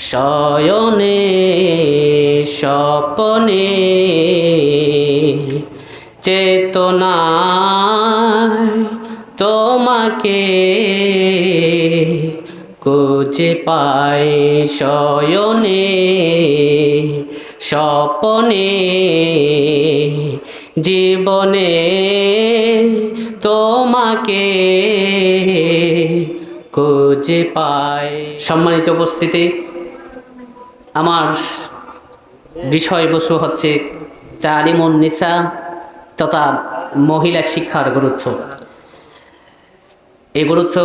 শয়নে স্বপনে চেতনায় তোমাকে খুঁজে পাই। শয়নে স্বপনে জীবনে তোমাকে খুঁজে পাই। সম্মানিত উপস্থিতি, আমার বিষয়বস্তু হচ্ছে তালিমুন নিসা তথা মহিলা শিক্ষার গুরুত্ব। এই গুরুত্ব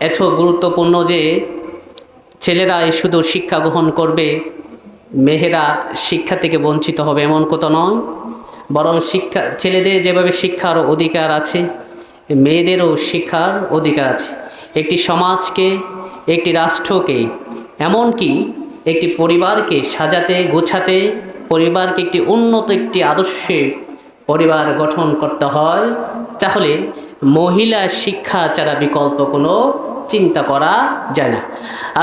এত গুরুত্বপূর্ণ যে ছেলেরা শুধু শিক্ষা গ্রহণ করবে, মেয়েরা শিক্ষা থেকে বঞ্চিত হবে এমন কথা নয়, বরং শিক্ষা ছেলেদের যেভাবে শিক্ষার অধিকার আছে, মেয়েদেরও শিক্ষার অধিকার আছে। একটি সমাজকে, একটি রাষ্ট্রকে, এমনকি একটি পরিবারকে সাজাতে গোছাতে, পরিবারকে একটি উন্নত একটি আদর্শে পরিবার গঠন করতে হয়, তাহলে মহিলা শিক্ষা ছাড়া বিকল্প কোনো চিন্তা করা যায় না।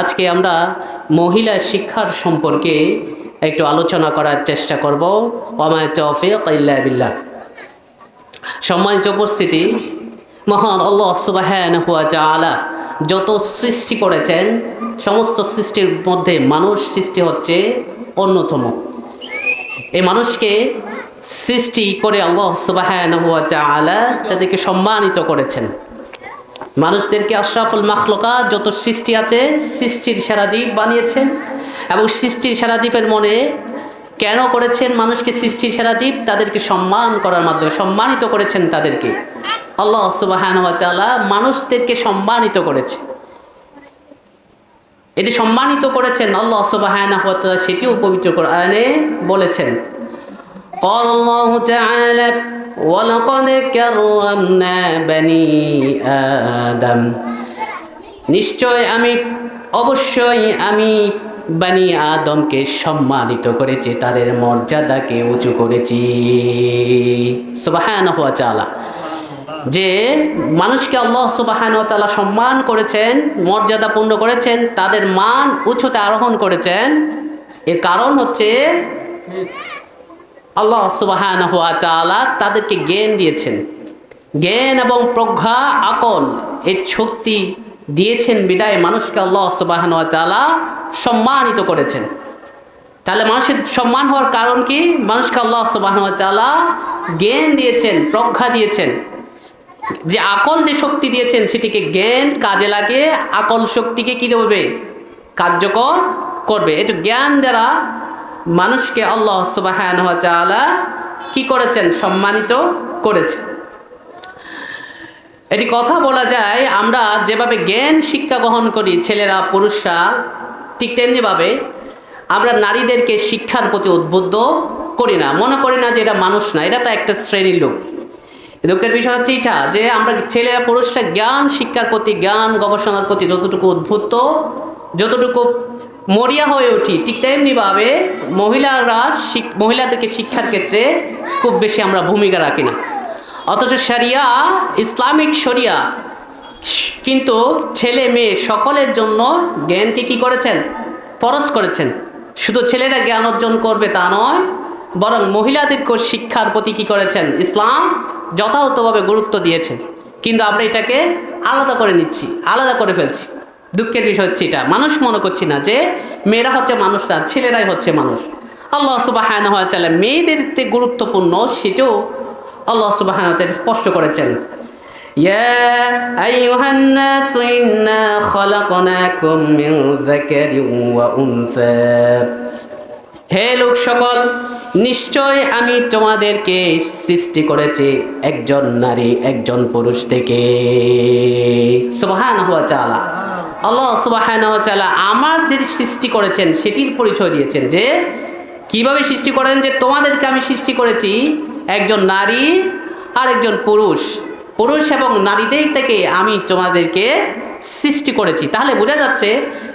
আজকে আমরা মহিলা শিক্ষার সম্পর্কে একটু আলোচনা করার চেষ্টা করব। ওয়া তাওফীক ইল্লা বিল্লাহ। সম্মানিত উপস্থিতি, মহান আল্লাহ সুবহানাহু ওয়া তাআলা যত সৃষ্টি করেছেন, সমস্ত সৃষ্টির মধ্যে মানুষ সৃষ্টি হচ্ছে অন্যতম। এই মানুষকে সৃষ্টি করে আল্লাহ সুবহানাহু ওয়া তাআলা যাদেরকে সম্মানিত করেছেন, মানুষদেরকে আশরাফুল মাখলুকাত যত সৃষ্টি আছে সৃষ্টির সেরা জীব বানিয়েছেন। এবং সৃষ্টির সেরা জীবের মনে কেন করেছেন মানুষকে সৃষ্টির সেরা জীব? তাদেরকে সম্মান করার মাধ্যমে সম্মানিত করেছেন। তাদেরকে আল্লাহ সুবহানাহু ওয়া তাআলা মানুষদেরকে সম্মানিত করেছে। এটি সম্মানিত করেছেন আল্লাহ সুবহানাহু ওয়া তাআলা, সেটিও পবিত্র কোরআনে বলেছেন। قال الله تعالى ولقد كرمنا بني آدم, নিশ্চয় অবশ্যই আমি বনি আদমকে সম্মানিত করেছি, তাদের মর্যাদাকে উঁচু করেছি। সুবহানাহু ওয়া তাআলা, যে মানুষকে আল্লাহ সুবহানাহু ওয়া তাআলা সম্মান করেছেন, মর্যাদাপূর্ণ করেছেন, তাদের মান উচ্চতে আরোহণ করেছেন। এর কারণ হচ্ছে আল্লাহ সুবহানাহু ওয়া তাআলা তাদেরকে জ্ঞান দিয়েছেন। জ্ঞান এবং প্রজ্ঞা, আকল, এই শক্তি দিয়েছেন বিদায় মানুষকে আল্লাহ সুবহানাহু ওয়া তাআলা সম্মানিত করেছেন। তাহলে মানুষের সম্মান হওয়ার কারণ কি? মানুষকে আল্লাহ সুবহানাহু ওয়া তাআলা জ্ঞান দিয়েছেন, প্রজ্ঞা দিয়েছেন। যে আকল, যে শক্তি দিয়েছেন, সেটিকে জ্ঞান কাজে লাগে আকল শক্তিকে কি দেবে? কার্যকর করবে। এই যে জ্ঞান দ্বারা মানুষকে আল্লাহ সুবহানাহু ওয়া তাআলা কি করেছেন? সম্মানিত করেছেন। এটি কথা বলা যায়, আমরা যেভাবে জ্ঞান শিক্ষা গ্রহণ করি ছেলেরা পুরুষরা, ঠিক তেমনিভাবে আমরা নারীদেরকে শিক্ষার প্রতি উদ্বুদ্ধ করি না, মনে করি না যে এটা মানুষ না, এটা তো একটা শ্রেণীর লোক। দুঃখের বিষয় হচ্ছে এটা, যে আমরা ছেলেরা পুরুষরা জ্ঞান শিক্ষার প্রতি, জ্ঞান গবেষণার প্রতি যতটুকু উদ্বুদ্ধ, যতটুকু মরিয়া হয়ে উঠি, ঠিক তেমনিভাবে মহিলাদেরকে শিক্ষার ক্ষেত্রে খুব বেশি আমরা ভূমিকা রাখি না। অথচ শরিয়া, ইসলামিক শরিয়া কিন্তু ছেলে মেয়ে সকলের জন্য জ্ঞানকে কি করেছেন? ফরজ করেছেন। শুধু ছেলেরা জ্ঞান অর্জন করবে তা নয়, বরং মহিলাদেরকেও শিক্ষার প্রতি কি করেছেন? ইসলাম যথাযথভাবে গুরুত্ব দিয়েছেন। কিন্তু আমরা এটাকে আলাদা করে নিচ্ছি, আলাদা করে ফেলছি। দুঃখের বিষয় হচ্ছে এটা, মানুষ মনে করছি না যে মেয়েরা হচ্ছে মানুষ না, ছেলেরাই হচ্ছে মানুষ। আল্লাহ সুবহানাহু ওয়া তাআলা মেয়েদের গুরুত্বপূর্ণ সেটাও আল্লাহ সুবহানাহু ওয়া তাআলা স্পষ্ট করেছেন। ইয়া আইয়ুহান নাসু ইন্না খালাকনাকুম মিন যাকারিন ওয়া উনসা, হে লোক সকল, নিশ্চয় আমি তোমাদেরকে সৃষ্টি করেছি একজন নারী একজন পুরুষ থেকে। সুবহানাহু ওয়া তাআলা, আল্লাহ সুবহানাহু ওয়া তাআলা আমার যে সৃষ্টি করেছেন সেটির পরিচয় দিয়েছেন, যে কিভাবে সৃষ্টি করেন, যে তোমাদেরকে আমি সৃষ্টি করেছি একজন নারী আর একজন পুরুষ, পুরুষ এবং নারীদের থেকে আমি তোমাদেরকে সৃষ্টি করেছি। তাহলে বোঝা যাচ্ছে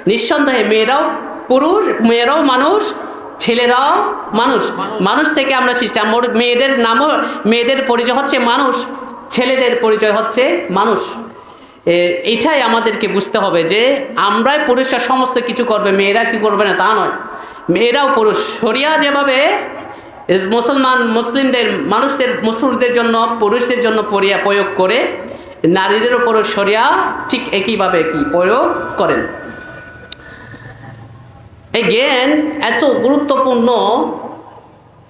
নিঃসন্দেহে মেয়েরাও পুরুষ, মেয়েরাও মানুষ, ছেলেরাও মানুষ। মানুষ থেকে আমরা সৃষ্টি। মেয়েদের পরিচয় হচ্ছে মানুষ, ছেলেদের পরিচয় হচ্ছে মানুষ। এটাই আমাদেরকে বুঝতে হবে যে আমরাই পুরুষরা সমস্ত কিছু করবে, মেয়েরা কি করবে না তা নয়, মেয়েরাও পুরুষ। শরিয়া যেভাবে মুসলিমদের মুসলিমদের জন্য পুরুষদের জন্য প্রয়োগ করে, নারীদের উপরও শরিয়া ঠিক একইভাবে কি প্রয়োগ করেন। এই জ্ঞান এত গুরুত্বপূর্ণ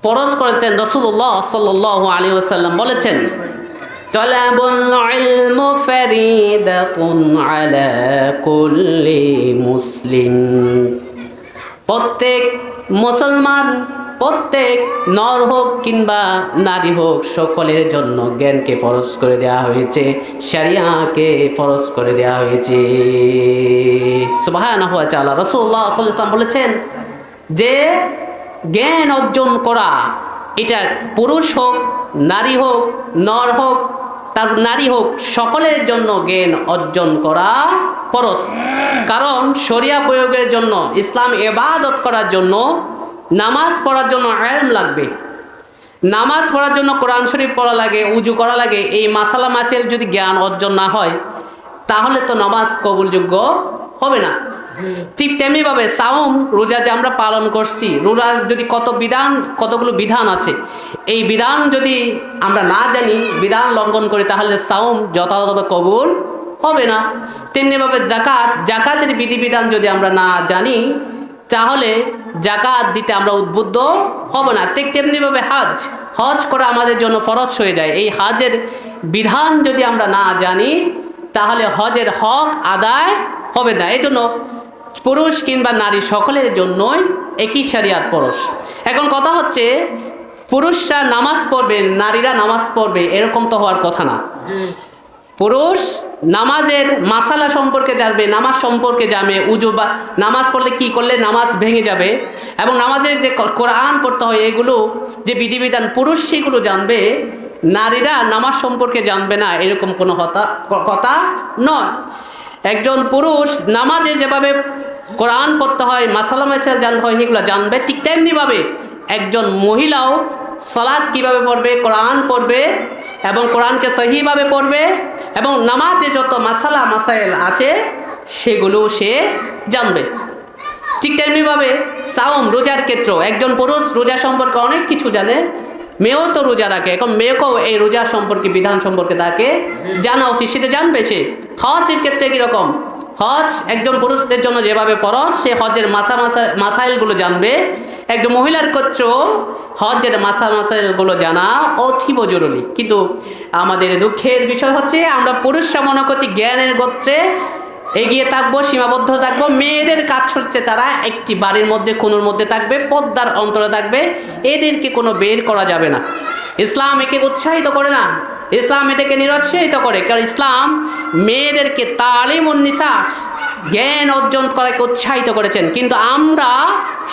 ফরজ করেছেন রাসূলুল্লাহ সাল্লাল্লাহু আলাইহি ওয়াসাল্লাম বলেছেন, তালাবুল ইলম ফরিদাতুন আলা কুল্লি মুসলিম। প্রত্যেক মুসলমান, প্রত্যেক নর হোক কিংবা নারী হোক, সকলের জন্য জ্ঞানকে ফরজ করে দেওয়া হয়েছে, শরিয়াকে ফরজ করে দেওয়া হয়েছে। সুবহানাহু ওয়া তাআলা। রাসূলুল্লাহ সাল্লাল্লাহু আলাইহি ওয়াসাল্লাম বলেছেন যে জ্ঞান অর্জন করা এটা পুরুষ হোক, নারী হোক, নর হোক, তার নারী হোক, সকলের জন্য জ্ঞান অর্জন করা ফরজ। কারণ শরিয়া প্রয়োগের জন্য, ইসলাম ইবাদত করার জন্য, নামাজ পড়ার জন্য ইলম লাগবে। নামাজ পড়ার জন্য কোরআন শরীফ পড়া লাগে, উজু করা লাগে। এই মাসালা মাসাইল যদি জ্ঞান অর্জন না হয় তাহলে তো নামাজ কবুলযোগ্য হবে না। ঠিক তেমনিভাবে সাওম, রোজা যে আমরা পালন করছি, রোজার যদি কতগুলো বিধান আছে, এই বিধান যদি আমরা না জানি, বিধান লঙ্ঘন করি, তাহলে সাওম যথাযথভাবে কবুল হবে না। তেমনিভাবে জাকাতের বিধিবিধান যদি আমরা না জানি তাহলে জাকাত দিতে আমরা উদ্বুদ্ধ হব না। ঠিক তেমনিভাবে হজ করা আমাদের জন্য ফরজ হয়ে যায়। এই হজের বিধান যদি আমরা না জানি তাহলে হজের হক আদায় হবে না। এই জন্য পুরুষ কিংবা নারী সকলের জন্যই একই শরিয়াত ফরজ। এখন কথা হচ্ছে, পুরুষরা নামাজ পড়বে, নারীরা নামাজ পড়বে, এরকম তো হওয়ার কথা না। পুরুষ নামাজের মাসালা সম্পর্কে জানবে, নামাজ সম্পর্কে জানবে, উজু বা নামাজ পড়লে কি করলে নামাজ ভেঙে যাবে, এবং নামাজের যে কোরআন পড়তে হয় এগুলো যে বিধিবিধান পুরুষ সেগুলো জানবে, নারীরা নামাজ সম্পর্কে জানবে না, এরকম কোনো কথা নয়। একজন পুরুষ নামাজে যেভাবে কোরআন পড়তে হয়, মাসালা মাসাইল জানতে হয়, সেগুলো জানবে। ঠিক তেমনিভাবে একজন মহিলাও সালাত কিভাবে পড়বে, কোরআন পড়বে এবং কোরআনকে সহিভাবে পড়বে, এবং নামাজে যত মাসালা মাসাইল আছে সেগুলো সে জানবে। ঠিক তেমনিভাবে সাওম, রোজার ক্ষেত্র, একজন পুরুষ রোজা সম্পর্কে অনেক কিছু জানে, মেয়েও তো রোজা রাখে, এখন মেয়েকেও এই রোজা সম্পর্কে, বিধান সম্পর্কে তাকে জানা উচিত, সেটা জানবে সে। হজের ক্ষেত্রে কীরকম, হজ একজন পুরুষদের জন্য যেভাবে ফরজ, সে হজের মাসাইলগুলো জানবে। একজন মহিলার ক্ষেত্রেও হজের মাসাইলগুলো জানা অতীব জরুরি। কিন্তু আমাদের দুঃখের বিষয় হচ্ছে, আমরা পুরুষরা মনে করছি জ্ঞানের গোত্রে এগিয়ে থাকবো, সীমাবদ্ধ থাকবো। মেয়েদের কাজ হচ্ছে তারা একটি বাড়ির মধ্যে, কোণের মধ্যে থাকবে, পর্দার অন্তরে থাকবে, এদেরকে কোনো বের করা যাবে না। ইসলাম একে উৎসাহিত করে না, ইসলাম এটাকে নিরুৎসাহিত করে। কারণ ইসলাম মেয়েদেরকে তালিমুন নিসা, জ্ঞান অর্জন করাকে উৎসাহিত করেছেন, কিন্তু আমরা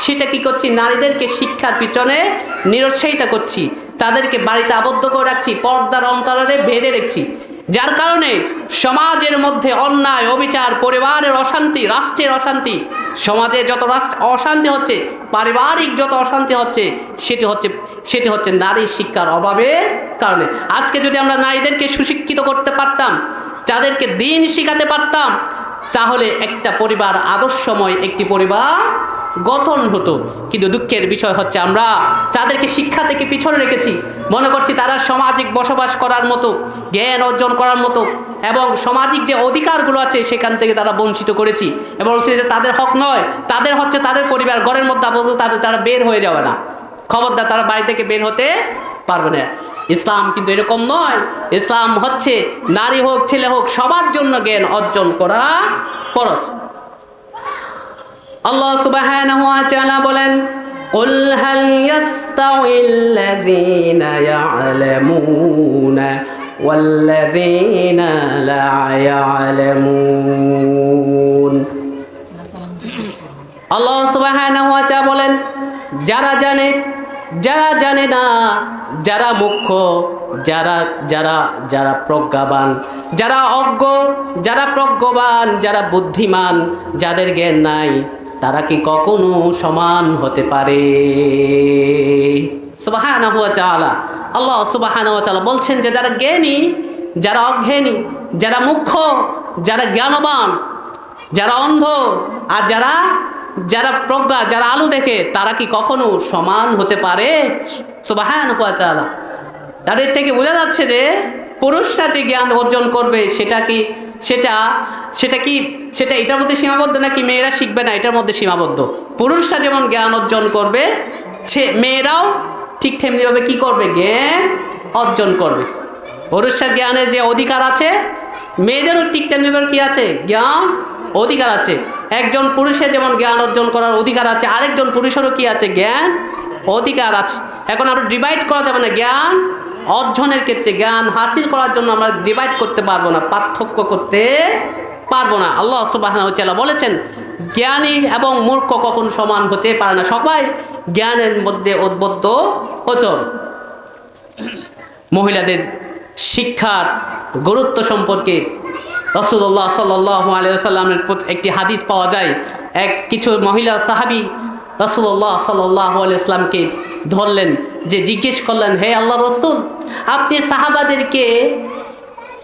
সেটা কি করছি, নারীদেরকে শিক্ষার পিছনে নিরুৎসাহিত করছি, তাদেরকে বাড়িতে আবদ্ধ করে রাখছি, পর্দার অন্তরে বেঁধে রেখেছি, যার কারণে সমাজের মধ্যে অন্যায়, অবিচার, পরিবারের অশান্তি, রাষ্ট্রের অশান্তি, সমাজে যত অশান্তি হচ্ছে, পারিবারিক যত অশান্তি হচ্ছে, সেটি হচ্ছে নারীর শিক্ষার অভাবের কারণে। আজকে যদি আমরা নারীদেরকে সুশিক্ষিত করতে পারতাম, তাদেরকে দিন শিখাতে পারতাম, তাহলে একটা পরিবার আদর্শময় একটি পরিবার গঠন হতো। কিন্তু দুঃখের বিষয় হচ্ছে, আমরা তাদেরকে শিক্ষা থেকে পিছনে রেখেছি, মনে করছি তারা সামাজিক বসবাস করার মতো, জ্ঞান অর্জন করার মতো, এবং সামাজিক যে অধিকারগুলো আছে সেখান থেকে তারা বঞ্চিত করেছি, এবং যে তাদের হক নয়, তাদের হচ্ছে তাদের পরিবার ঘরের মধ্যে আবদ্ধ, তারা বের হয়ে যাবে না, খবরদার তারা বাড়ি থেকে বের হতে পারবে না। ইসলাম কিন্তু এরকম নয়। ইসলাম হচ্ছে নারী হোক ছেলে হোক সবার জন্য জ্ঞান অর্জন করা ফরজ। আল্লাহ সুবহানাহু ওয়া তাআলা বলেন, কুল হাল ইয়াস্তাউইল্লাযীনা ইয়া'লামুনা ওয়াল্লাযীনা লা ইয়া'লামুন। আল্লাহ সুবহানাহু ওয়া তাআলা বলেন, যারা জানে, যারা জানে না, যারা মুখ্য, যারা প্রজ্ঞাবান, যারা অজ্ঞ, যারা প্রজ্ঞাবান, যারা বুদ্ধিমান, যাদের জ্ঞান নাই, তারা কি কখনো সমান হতে পারে? সুবহানাহু ওয়া তাআলা, আল্লাহ সুবহানাহু ওয়া তাআলা বলছেন যে যারা জ্ঞানী, যারা অজ্ঞানী, যারা মুখ্য, যারা জ্ঞানবান, যারা অন্ধ, আর যারা যারা প্রজ্ঞা, যারা আলো দেখে, তারা কি কখনো সমান হতে পারে? সুবহানাহু ওয়া তাআলা। তাদের থেকে বোঝা যাচ্ছে যে পুরুষরা যে জ্ঞান অর্জন করবে সেটা এটার মধ্যে সীমাবদ্ধ, নাকি মেয়েরা শিখবে না এটার মধ্যে সীমাবদ্ধ? পুরুষরা যেমন জ্ঞান অর্জন করবে, মেয়েরাও ঠিক তেমনিভাবে কি করবে? জ্ঞান অর্জন করবে। পুরুষরা জ্ঞানের যে অধিকার আছে, মেয়েদেরও ঠিক তেমনিভাবে কি আছে? জ্ঞান অধিকার আছে। একজন পুরুষের যেমন জ্ঞান অর্জন করার অধিকার আছে, আরেকজন পুরুষেরও কি আছে? জ্ঞান অধিকার আছে। এখন আমরা ডিভাইড করা যাবে না। জ্ঞান অর্জনের ক্ষেত্রে, জ্ঞান হাসিল করার জন্য আমরা ডিভাইড করতে পারবো না, পার্থক্য করতে পারবো না। আল্লাহ সুবহানাহু ওয়া তাআলা বলেছেন, জ্ঞানী এবং মূর্খ কখনো সমান হতে পারে না, সবাই জ্ঞানের মধ্যে উদ্বুদ্ধ হতো। মহিলাদের শিক্ষার গুরুত্ব সম্পর্কে রাসূলুল্লাহ সাল্লাল্লাহু আলাইহি ওয়াসাল্লামের একটি হাদিস পাওয়া যায়। কিছু মহিলা সাহাবী রাসূলুল্লাহ সাল্লাল্লাহু আলাইহি ওয়াসাল্লামকে ধরলেন, যে জিজ্ঞেস করলেন, হে আল্লাহর রাসূল, আপনি সাহাবাদেরকে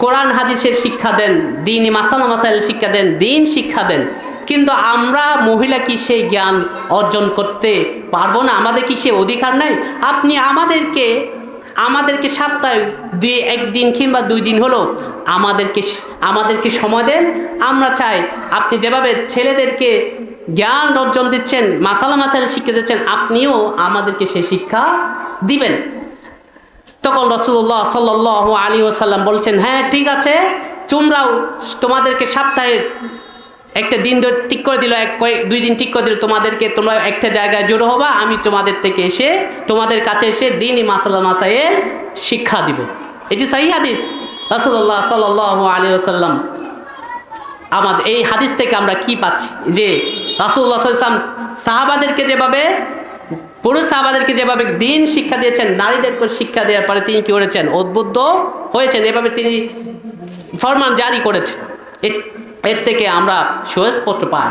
কোরআন হাদিসের শিক্ষা দেন, দ্বীনি মাসাইল শিক্ষা দেন, দ্বীন শিক্ষা দেন, কিন্তু আমরা মহিলা কি সেই জ্ঞান অর্জন করতে পারবো না? আমাদের কি সে অধিকার নাই? আপনি আমাদেরকে সপ্তাহে একদিন কিংবা 2 দিন হলো আমাদেরকে সময় দেন। আমরা চাই আপনি যেভাবে ছেলেদেরকে জ্ঞান অর্জন দিচ্ছেন, মাসাইল শিক্ষা দিচ্ছেন, আপনিও আমাদেরকে সেই শিক্ষা দিবেন। তখন রাসূলুল্লাহ সাল্লাল্লাহু আলাইহি ওয়াসাল্লাম বলছেন, হ্যাঁ ঠিক আছে, তোমাদেরকে সপ্তাহে একটা দিন ঠিক করে দিল, 2 দিন ঠিক করে দিল, তোমরা একটা জায়গায় জড়ো হবা, আমি তোমাদের কাছে এসে দ্বীনি মাসাইল শিক্ষা দিব। এটি সহিহ হাদিস। রাসূলুল্লাহ সাল্লাল্লাহু আলাইহি ওয়াসাল্লাম, আমাদের এই হাদিস থেকে আমরা কি পাচ্ছি? যে রাসূলুল্লাহ সাল্লাল্লাহু আলাইহি ওয়াসাল্লাম পুরুষ সাহাবাদেরকে যেভাবে দ্বীন শিক্ষা দিয়েছেন, নারীদেরকে শিক্ষা দেওয়ার পরে তিনি কি করেছেন? উদ্বুদ্ধ হয়েছেন, এভাবে তিনি ফরমান জারি করেছেন। এর থেকে আমরা সুস্পষ্ট পাই।